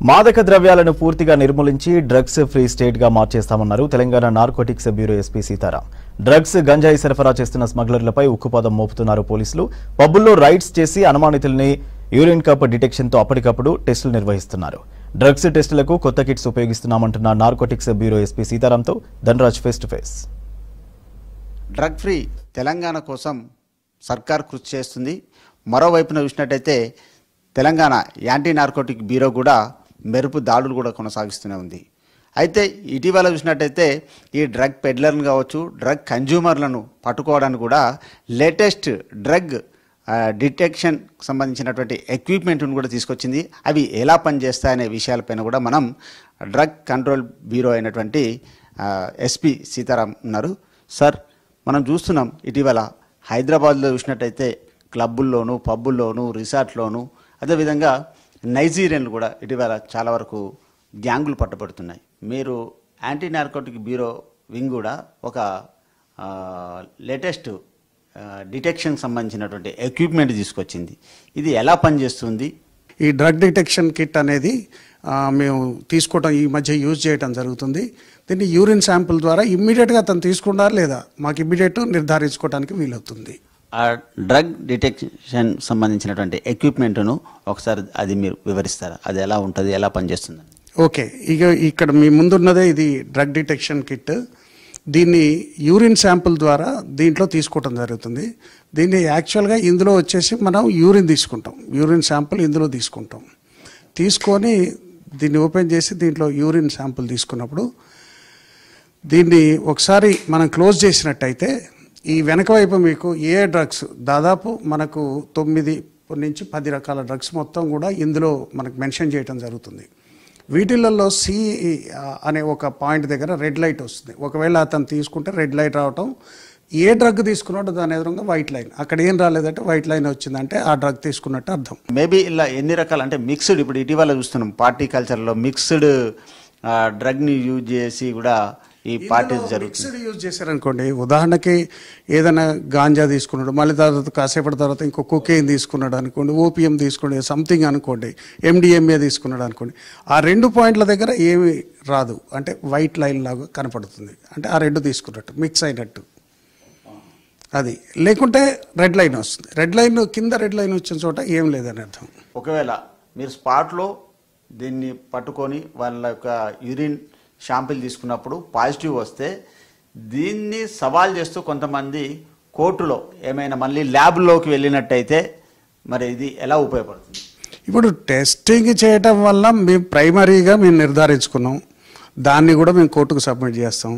మాదక ద్రవ్యాలను పూర్తిగా నిర్మూలించి drugs free state గా మార్చేస్తామన్నారు Telangana narcotics bureau SP Sitaram. Drugs గంజాయి సరఫరా చేస్తున్న స్మగ్లర్లపై ఉక్కుపాదం మోపుతున్నారు పోలీసులు. పబ్బుల్లో రైడ్స్ చేసి అనుమానితుల్ని యూరిన్ కప్ డిటెక్షన్ తో అప్పటికప్పుడు టెస్టులు నిర్వహిస్తున్నారు. డ్రగ్స్ టెస్టులకు కొత్త కిట్స్ ఉపయోగిస్తున్నామంటున్న నార్కోటిక్స్ బ్యూరో ఎస్పీ సీతారాంతో Dhanraj face to face. Drug free Telangana కోసం సర్కార్ కృషి చేస్తుంది. మరోవైపున చూసినట్టయితే తెలంగాణ యాంటీ నార్కోటిక్ బ్యూరో కూడా మెరుపు దాడులు కూడా కొనసాగిస్తూనే ఉంది. అయితే ఇటీవల చూసినట్టయితే ఈ డ్రగ్ పెడ్లర్లు కావచ్చు, డ్రగ్ కన్జ్యూమర్లను పట్టుకోవడానికి కూడా లేటెస్ట్ డ్రగ్ డిటెక్షన్ సంబంధించినటువంటి ఎక్విప్మెంట్ను కూడా తీసుకొచ్చింది. అవి ఎలా పనిచేస్తాయనే విషయాలపైన కూడా మనం డ్రగ్ కంట్రోల్ బ్యూరో అయినటువంటి ఎస్పీ సీతారాం ఉన్నారు. సార్, మనం చూస్తున్నాం ఇటీవల హైదరాబాద్లో చూసినట్టయితే క్లబ్బుల్లోనూ, పబ్బుల్లోనూ, రిసార్ట్లోనూ, అదేవిధంగా నైజీరియన్లు కూడా ఇటీవల చాలా వరకు గ్యాంగులు పట్టబడుతున్నాయి. మీరు యాంటీ నార్కోటిక్ బ్యూరో వింగ్ కూడా ఒక లేటెస్ట్ డిటెక్షన్ సంబంధించినటువంటి ఎక్విప్మెంట్ తీసుకొచ్చింది. ఇది ఎలా పనిచేస్తుంది? ఈ డ్రగ్ డిటెక్షన్ కిట్ అనేది మేము తీసుకోవటం ఈ మధ్య యూజ్ చేయడం జరుగుతుంది. దీన్ని యూరిన్ శాంపుల్ ద్వారా ఇమ్మీడియట్గా అతను తీసుకున్నారా లేదా మాకు ఇమ్మీడియట్ నిర్ధారించుకోవడానికి వీలవుతుంది. ఆ డ్రగ్ డిటెక్షన్ సంబంధించినటువంటి ఎక్విప్మెంట్ను ఒకసారి అది మీరు వివరిస్తారా? అది ఎలా ఉంటుంది, ఎలా పనిచేస్తుంది? ఓకే, ఇక్కడ మీ ముందున్నదే ఇది డ్రగ్ డిటెక్షన్ కిట్. దీన్ని యూరిన్ శాంపుల్ ద్వారా దీంట్లో తీసుకోవటం జరుగుతుంది. దీన్ని యాక్చువల్గా ఇందులో వచ్చేసి మనం యూరిన్ తీసుకుంటాం, యూరిన్ శాంపుల్ ఇందులో తీసుకొని దీన్ని ఓపెన్ చేసి దీంట్లో యూరిన్ శాంపుల్ తీసుకున్నప్పుడు దీన్ని ఒకసారి మనం క్లోజ్ చేసినట్టయితే ఈ వెనక వైపు మీకు ఏ డ్రగ్స్ దాదాపు మనకు 9 నుంచి 10 రకాల డ్రగ్స్ మొత్తం కూడా ఇందులో మనకు మెన్షన్ చేయడం జరుగుతుంది. వీటిలలో సి అనే ఒక పాయింట్ దగ్గర రెడ్ లైట్ వస్తుంది. ఒకవేళ అతను తీసుకుంటే రెడ్ లైట్ రావటం, ఏ డ్రగ్ తీసుకున్నాడో దాని ఎదురుగా వైట్ లైన్, అక్కడ ఏం రాలేదంటే వైట్ లైన్ వచ్చిందంటే ఆ డ్రగ్ తీసుకున్నట్టు అర్థం. మేబీ ఇలా ఎన్ని రకాలు అంటే మిక్స్డ్, ఇప్పుడు ఇటీవల చూస్తున్నాం పార్టీ కల్చర్లో మిక్స్డ్ డ్రగ్ని యూజ్ చేసి కూడా ఈ పార్టీ జరుగుతుంది. మిక్స్డ్ యూజ్ చేశారనుకోండి, ఉదాహరణకి ఏదైనా గాంజా తీసుకున్నాడు, మళ్ళీ తర్వాత కాసేపటి తర్వాత ఇంకో కొకేన్ తీసుకున్నాడు అనుకోండి, ఓపీఎం తీసుకున్నాడు సంథింగ్ అనుకోండి, ఎండిఎంఏ తీసుకున్నాడు అనుకోండి, ఆ 2 పాయింట్ల దగ్గర ఏమి రాదు, అంటే వైట్ లైన్ లాగా కనపడుతుంది, అంటే ఆ 2 తీసుకున్నట్టు మిక్స్ అయినట్టు. అది లేకుంటే రెడ్ లైన్ వస్తుంది. రెడ్ లైన్ కింద రెడ్ లైన్ వచ్చిన చోట ఏం లేదని అర్థం. ఒకవేళ మీరు స్పాట్లో దీన్ని పట్టుకొని వాళ్ళ యొక్క యూరిన్ శాంపిల్ తీసుకున్నప్పుడు పాజిటివ్ వస్తే దీన్ని సవాల్ చేస్తూ కొంతమంది కోర్టులో ఏమైనా మళ్ళీ ల్యాబ్లోకి వెళ్ళినట్టయితే మరి ఇది ఎలా ఉపయోగపడుతుంది? ఇప్పుడు టెస్టింగ్ చేయటం వల్ల మేము ప్రైమరీగా నిర్ధారించుకున్నాం, దాన్ని కూడా మేము కోర్టుకు సబ్మిట్ చేస్తాం.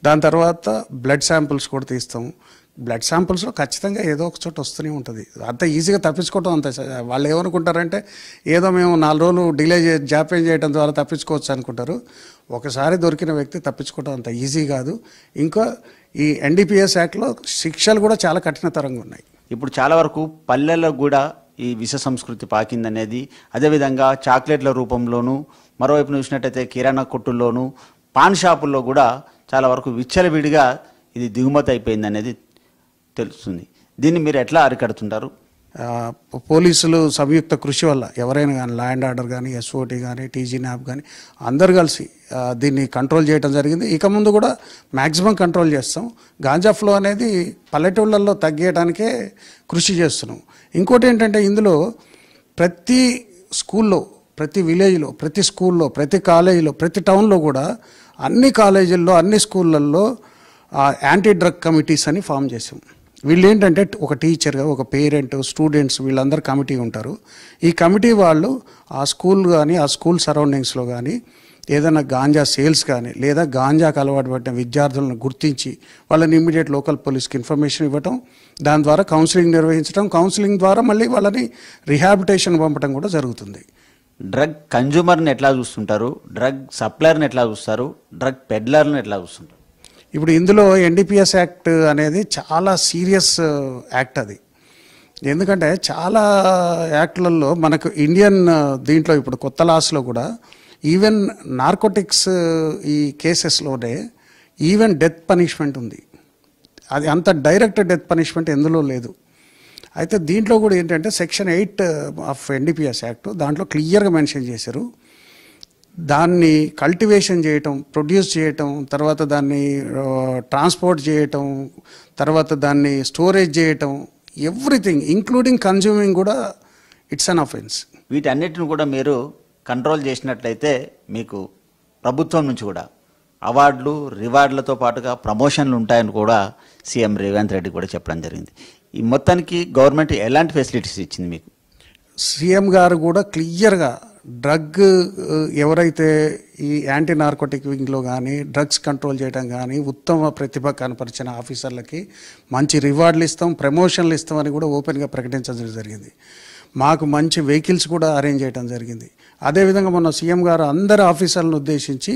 దాని తర్వాత బ్లడ్ శాంపిల్స్ కూడా తీస్తాం. బ్లడ్ శాంపిల్స్లో ఖచ్చితంగా ఏదో ఒక చోట వస్తూనే ఉంటుంది. అంత ఈజీగా తప్పించుకోవటం అంత వాళ్ళు ఏమనుకుంటారంటే ఏదో మేము 4 రోజులు జాప్యం చేయడం ద్వారా తప్పించుకోవచ్చు అనుకుంటారు. ఒకసారి దొరికిన వ్యక్తి తప్పించుకోవడం అంత ఈజీ కాదు. ఇంకా ఈ ఎన్డీపీఎస్ యాక్ట్లో శిక్షలు కూడా చాలా కఠినతరంగా ఉన్నాయి. ఇప్పుడు చాలా వరకు పల్లెల్లో కూడా ఈ విష సంస్కృతి పాకిందనేది, అదేవిధంగా చాక్లెట్ల రూపంలోనూ, మరోవైపు చూసినట్టయితే కిరాణా కొట్టుల్లోనూ, పాన్ షాపుల్లో కూడా చాలా వరకు విచ్చలవిడిగా ఇది దిగుమతి అయిపోయింది అనేది తెలుస్తుంది. దీన్ని మీరు ఎట్లా అరికడుతుంటారు? పోలీసులు సంయుక్త కృషి వల్ల ఎవరైనా కానీ, లా అండ్ ఆర్డర్ కానీ, ఎస్ఓటీ కానీ, టీజీ న్యాప్ కానీ అందరు కలిసి దీన్ని కంట్రోల్ చేయడం జరిగింది. ఇక ముందు కూడా మ్యాక్సిమం కంట్రోల్ చేస్తాం. గాంజా ఫ్లో అనేది పల్లెటూళ్ళల్లో తగ్గేయడానికే కృషి చేస్తున్నాం. ఇంకోటి ఏంటంటే ఇందులో ప్రతి స్కూల్లో, ప్రతి విలేజ్లో, ప్రతి స్కూల్లో, ప్రతి కాలేజీలో, ప్రతి టౌన్లో కూడా అన్ని కాలేజీల్లో, అన్ని స్కూళ్ళల్లో యాంటీ డ్రగ్ కమిటీస్ అని ఫామ్ చేసాం. వీళ్ళు ఏంటంటే ఒక టీచర్గా, ఒక పేరెంట్, స్టూడెంట్స్ వీళ్ళందరూ కమిటీ ఉంటారు. ఈ కమిటీ వాళ్ళు ఆ స్కూల్ కానీ, ఆ స్కూల్ సరౌండింగ్స్లో కానీ ఏదైనా గాంజా సేల్స్ కానీ లేదా గాంజాకు అలవాటు పడిన విద్యార్థులను గుర్తించి వాళ్ళని ఇమ్మీడియట్ లోకల్ పోలీస్కి ఇన్ఫర్మేషన్ ఇవ్వటం, దాని ద్వారా కౌన్సిలింగ్ నిర్వహించడం, కౌన్సిలింగ్ ద్వారా మళ్ళీ వాళ్ళని రిహాబిటేషన్ పంపడం కూడా జరుగుతుంది. డ్రగ్ కన్జ్యూమర్ని ఎట్లా చూస్తుంటారు, డ్రగ్ సప్లయర్ని ఎట్లా చూస్తారు, డ్రగ్ పెడ్లర్ని ఎట్లా చూస్తుంటారు? ఇప్పుడు ఇందులో ఎన్డీపీఎస్ యాక్ట్ అనేది చాలా సీరియస్ యాక్ట్. అది ఎందుకంటే చాలా యాక్ట్లలో మనకు ఇండియన్ దీంట్లో ఇప్పుడు కొత్త లాస్లో కూడా ఈవెన్ నార్కోటిక్స్ ఈ కేసెస్లోనే ఈవెన్ డెత్ పనిష్మెంట్ ఉంది. అది అంత డైరెక్ట్ డెత్ పనిష్మెంట్ ఎందులో లేదు. అయితే దీంట్లో కూడా ఏంటంటే సెక్షన్ 8 ఆఫ్ ఎన్డీపీఎస్ యాక్ట్ దాంట్లో క్లియర్గా మెన్షన్ చేశారు, దాన్ని కల్టివేషన్ చేయటం, ప్రొడ్యూస్ చేయటం, తర్వాత దాన్ని ట్రాన్స్పోర్ట్ చేయటం, తర్వాత దాన్ని స్టోరేజ్ చేయటం, ఎవ్రీథింగ్ ఇంక్లూడింగ్ కన్జ్యూమింగ్ కూడా ఇట్స్ అన్ అఫెన్స్. వీటన్నిటిని కూడా మీరు కంట్రోల్ చేసినట్లయితే మీకు ప్రభుత్వం నుంచి కూడా అవార్డులు రివార్డులతో పాటుగా ప్రమోషన్లు ఉంటాయని కూడా సీఎం రేవంత్ రెడ్డి కూడా చెప్పడం జరిగింది. ఈ మొత్తానికి గవర్నమెంట్ ఎలాంటి ఫెసిలిటీస్ ఇచ్చింది మీకు? సీఎం గారు కూడా క్లియర్గా డ్రగ్ ఎవరైతే ఈ యాంటీ నార్కోటిక్ వింగ్లో కానీ డ్రగ్స్ కంట్రోల్ చేయడం కానీ ఉత్తమ ప్రతిభ కనపరిచిన ఆఫీసర్లకి మంచి రివార్డులు ఇస్తాం, ప్రమోషన్లు ఇస్తామని కూడా ఓపెన్గా ప్రకటించడం జరిగింది. మాకు మంచి వెహికల్స్ కూడా అరేంజ్ చేయడం జరిగింది. అదేవిధంగా మొన్న సీఎం గారు అందరు ఆఫీసర్లను ఉద్దేశించి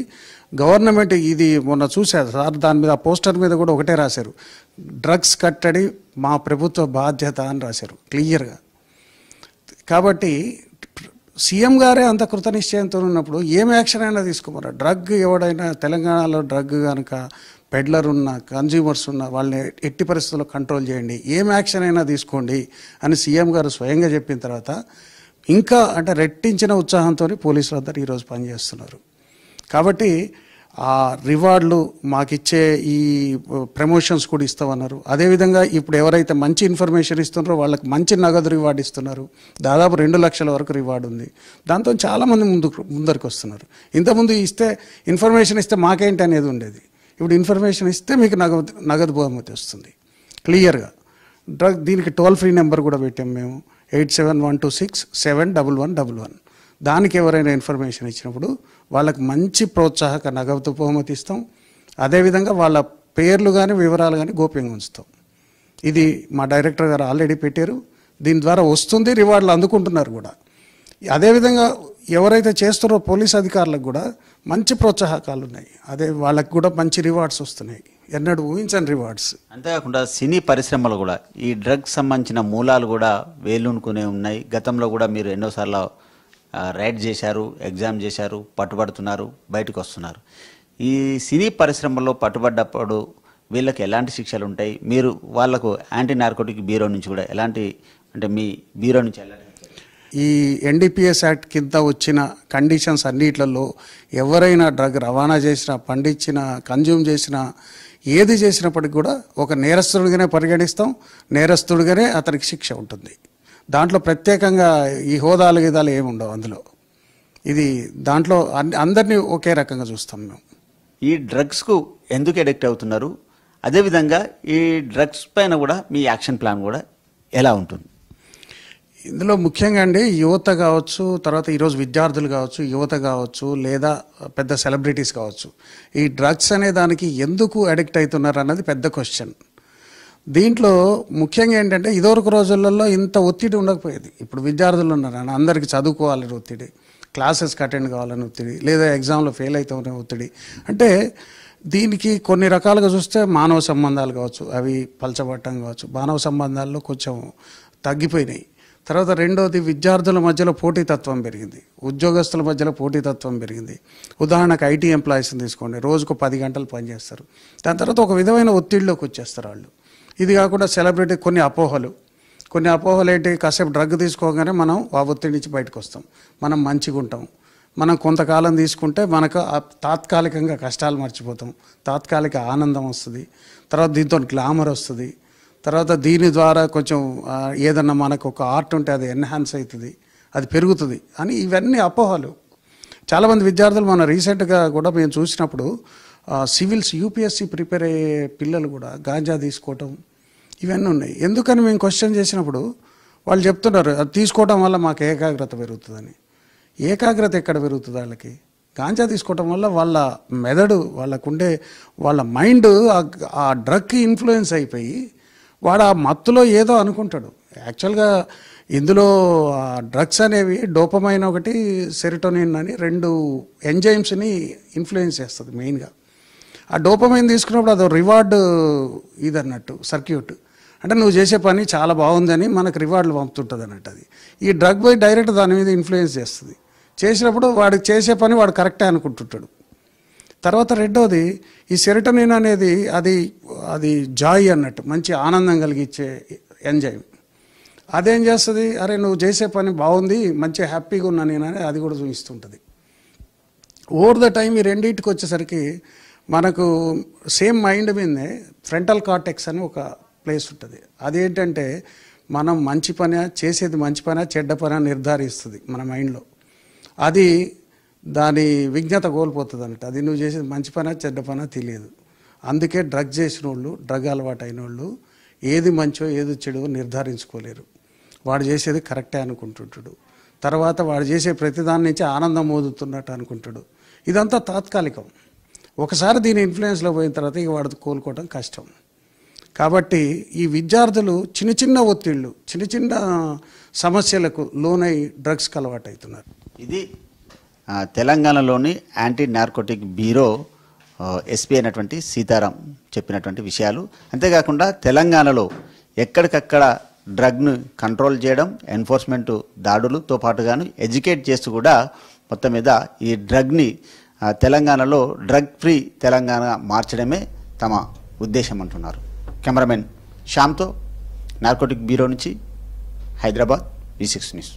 గవర్నమెంట్ ఇది మొన్న చూశారు సార్, దాని మీద పోస్టర్ మీద కూడా ఒకటే రాశారు, డ్రగ్స్ కట్టడి మా ప్రభుత్వ బాధ్యత అని రాశారు క్లియర్గా. కాబట్టి సీఎం గారే అంత కృతనిశ్చయంతో ఉన్నప్పుడు ఏం యాక్షన్ అయినా తీసుకోమరా. డ్రగ్ ఎవడైనా తెలంగాణలో డ్రగ్ కనుక పెడ్లర్ ఉన్న కన్జ్యూమర్స్ ఉన్న వాళ్ళని ఎట్టి పరిస్థితుల్లో కంట్రోల్ చేయండి, ఏం యాక్షన్ అయినా తీసుకోండి అని సీఎం గారు స్వయంగా చెప్పిన తర్వాత ఇంకా అంటే రెట్టించిన ఉత్సాహంతో పోలీసులు అందరూ ఈరోజు పనిచేస్తున్నారు. కాబట్టి ఆ రివార్డులు మాకిచ్చే ఈ ప్రమోషన్స్ కూడా ఇస్తామన్నారు. అదేవిధంగా ఇప్పుడు ఎవరైతే మంచి ఇన్ఫర్మేషన్ ఇస్తున్నారో వాళ్ళకి మంచి నగదు రివార్డు ఇస్తున్నారు. దాదాపు 2 లక్షల వరకు రివార్డు ఉంది. దాంతో చాలామంది ముందరికి వస్తున్నారు. ఇంతకుముందు ఇన్ఫర్మేషన్ ఇస్తే మాకేంటి అనేది ఉండేది. ఇప్పుడు ఇన్ఫర్మేషన్ ఇస్తే మీకు నగదు బహుమతి వస్తుంది క్లియర్గా. దీనికి టోల్ ఫ్రీ నెంబర్ కూడా పెట్టాం మేము, 8712671111. దానికి ఎవరైనా ఇన్ఫర్మేషన్ ఇచ్చినప్పుడు వాళ్ళకి మంచి ప్రోత్సాహక నగదు బహుమతి ఇస్తాం. అదేవిధంగా వాళ్ళ పేర్లు కానీ వివరాలు కానీ గోప్యంగా ఉంచుతాం. ఇది మా డైరెక్టర్ గారు ఆల్రెడీ పెట్టారు. దీని ద్వారా వస్తుంది, రివార్డులు అందుకుంటున్నారు కూడా. అదేవిధంగా ఎవరైతే చేస్తారో పోలీస్ అధికారులకు కూడా మంచి ప్రోత్సాహకాలు ఉన్నాయి. అదే వాళ్ళకు కూడా మంచి రివార్డ్స్ వస్తున్నాయి, ఎన్నడూ ఊహించని రివార్డ్స్. అంతేకాకుండా సినీ పరిశ్రమలు కూడా ఈ డ్రగ్స్ సంబంధించిన మూలాలు కూడా వేలునుకునే ఉన్నాయి. గతంలో కూడా మీరు ఎన్నోసార్లు రైడ్ చేశారు, ఎగ్జామ్ చేశారు, పట్టుబడుతున్నారు, బయటకు వస్తున్నారు. ఈ సినీ పరిశ్రమల్లో పట్టుబడ్డప్పుడు వీళ్ళకి ఎలాంటి శిక్షలు ఉంటాయి? మీరు వాళ్లకు యాంటీ నార్కోటిక్ బ్యూరో నుంచి కూడా ఎలాంటి అంటే మీ బ్యూరో నుంచి ఎలాంటి ఈ ఎన్డీపీఎస్ యాక్ట్ కింద వచ్చిన కండిషన్స్ అన్నిట్లలో ఎవరైనా డ్రగ్ రవాణా చేసినా, పండించినా, కన్జ్యూమ్ చేసినా, ఏది చేసినప్పటికి కూడా ఒక నేరస్తుడిగానే పరిగణిస్తాం. నేరస్తుడిగానే అతనికి శిక్ష ఉంటుంది. దాంట్లో ప్రత్యేకంగా ఈ హోదాలు గీదాలు ఏమి ఉండవు అందులో. ఇది దాంట్లో అందరినీ ఒకే రకంగా చూస్తాం మేము. ఈ డ్రగ్స్కు ఎందుకు అడిక్ట్ అవుతున్నారు? అదేవిధంగా ఈ డ్రగ్స్ పైన కూడా మీ యాక్షన్ ప్లాన్ కూడా ఎలా ఉంటుంది? ఇందులో ముఖ్యంగా అండి యువత కావచ్చు, తర్వాత ఈరోజు విద్యార్థులు కావచ్చు, యువత కావచ్చు, లేదా పెద్ద సెలబ్రిటీస్ కావచ్చు, ఈ డ్రగ్స్ అనే దానికి ఎందుకు అడిక్ట్ అవుతున్నారు అన్నది పెద్ద క్వశ్చన్. దీంట్లో ముఖ్యంగా ఏంటంటే ఇదివరకు రోజులలో ఇంత ఒత్తిడి ఉండకపోయేది. ఇప్పుడు విద్యార్థులు ఉన్నారు, అందరికీ చదువుకోవాలని ఒత్తిడి, క్లాసెస్కి అటెండ్ కావాలని ఒత్తిడి, లేదా ఎగ్జామ్లో ఫెయిల్ అవుతామనే ఒత్తిడి. అంటే దీనికి కొన్ని రకాలుగా చూస్తే మానవ సంబంధాలు కావచ్చు, అవి పలచబట్టం కావచ్చు, మానవ సంబంధాల్లో కొంచెం తగ్గిపోయినాయి. తర్వాత రెండోది విద్యార్థుల మధ్యలో పోటీతత్వం పెరిగింది, ఉద్యోగస్తుల మధ్యలో పోటీతత్వం పెరిగింది. ఉదాహరణకు ఐటీ ఎంప్లాయీస్ని తీసుకోండి, రోజుకు 10 గంటలు పనిచేస్తారు. దాని తర్వాత ఒక విధమైన ఒత్తిడిలోకి వచ్చేస్తారు వాళ్ళు. ఇది కాకుండా సెలబ్రిటీ కొన్ని అపోహలు ఏంటి, కాసేపు డ్రగ్ తీసుకోగానే మనం ఆ ఒత్తిడి నుంచి బయటకు వస్తాం, మనం మంచిగా ఉంటాం, మనం కొంతకాలం తీసుకుంటే మనకు తాత్కాలికంగా కష్టాలు మర్చిపోతాం, తాత్కాలిక ఆనందం వస్తుంది, తర్వాత దీంతో గ్లామర్ వస్తుంది, తర్వాత దీని ద్వారా కొంచెం ఏదన్నా మనకు ఒక ఆర్ట్ ఉంటే అది ఎన్హాన్స్ అవుతుంది, అది పెరుగుతుంది అని ఇవన్నీ అపోహలు. చాలామంది విద్యార్థులు మన రీసెంట్గా కూడా మేము చూసినప్పుడు సివిల్స్ యూపీఎస్సీ ప్రిపేర్ అయ్యే పిల్లలు కూడా గాంజా తీసుకోవటం ఇవన్నీ ఉన్నాయి. ఎందుకని మేము క్వశ్చన్ చేసినప్పుడు వాళ్ళు చెప్తున్నారు అది తీసుకోవడం వల్ల మాకు ఏకాగ్రత పెరుగుతుందని. ఏకాగ్రత ఎక్కడ పెరుగుతుంది వాళ్ళకి? గాంజా తీసుకోవటం వల్ల వాళ్ళ మెదడు, వాళ్ళ మైండ్ ఆ డ్రగ్కి ఇన్ఫ్లుయెన్స్ అయిపోయి వాడు ఆ మత్తులో ఏదో అనుకుంటాడు. యాక్చువల్గా ఇందులో డ్రగ్స్ అనేవి డోపమైన్ ఒకటి, సెరోటోనిన్ అని 2 ఎంజైమ్స్ని ఇన్ఫ్లుయెన్స్ చేస్తుంది మెయిన్గా. ఆ డోపమైన్ తీసుకున్నప్పుడు అదో రివార్డు ఇదన్నట్టు సర్క్యూట్, అంటే నువ్వు చేసే పని చాలా బాగుందని మనకు రివార్డులు పంపుతుంటుంది అన్నట్టు. అది ఈ డ్రగ్ పోయి డైరెక్ట్ దాని మీద ఇన్ఫ్లుయెన్స్ చేస్తుంది. చేసినప్పుడు వాడు చేసే పని వాడు కరెక్టే అనుకుంటుంటాడు. తర్వాత రెండోది ఈ సెరోటోనిన్ అనేది అది జాయ్ అన్నట్టు, మంచి ఆనందం కలిగించే ఎంజైమ్. అదేం చేస్తుంది, అరే నువ్వు చేసే పని బాగుంది, మంచి హ్యాపీగా ఉన్నా నేను అని అది కూడా చూపిస్తుంటుంది. ఓవర్ ద టైం ఈ రెండింటికి వచ్చేసరికి మనకు సేమ్ మైండ్ మీదనే ఫ్రంటల్ కార్టెక్స్ అని ఒక ప్లేస్ ఉంటుంది. అదేంటంటే మనం మంచి పని చేసేది మంచి పని చెడ్డ పని నిర్ధారిస్తుంది మన మైండ్లో. అది దాని విజ్ఞత కోల్పోతుంది అన్నట్టు. అది నువ్వు చేసేది మంచి పని చెడ్డ పని తెలియదు. అందుకే డ్రగ్ చేసిన వాళ్ళు, డ్రగ్ అలవాటు అయిన వాళ్ళు ఏది మంచో ఏది చెడో నిర్ధారించుకోలేరు. వాడు చేసేది కరెక్టే అనుకుంటుంటాడు. తర్వాత వాడు చేసే ప్రతిదాని నుంచి ఆనందం మోదుతున్నట్టు అనుకుంటాడు. ఇదంతా తాత్కాలికం. ఒకసారి దీని ఇన్ఫ్లుయెన్స్లో పోయిన తర్వాత ఇక వాడు కోలుకోవడం కష్టం. కాబట్టి ఈ విద్యార్థులు చిన్న చిన్న ఒత్తిళ్ళు, చిన్న చిన్న సమస్యలకు లోనై డ్రగ్స్కి అలవాటు అవుతున్నారు. ఇది తెలంగాణలోని యాంటీ నార్కోటిక్ బ్యూరో ఎస్పీ అయినటువంటి సీతారాం చెప్పినటువంటి విషయాలు. అంతేకాకుండా తెలంగాణలో ఎక్కడికక్కడ డ్రగ్ను కంట్రోల్ చేయడం, ఎన్ఫోర్స్మెంట్ దాడులతో పాటుగాను ఎడ్యుకేట్ చేస్తూ కూడా మొత్తం మీద ఈ డ్రగ్ని తెలంగాణలో డ్రగ్ ఫ్రీ తెలంగాణ మార్చడమే తమ ఉద్దేశం అంటున్నారు. కెమెరామెన్ శ్యామ్తో నార్కోటిక్ బ్యూరో నుంచి హైదరాబాద్, V6 న్యూస్.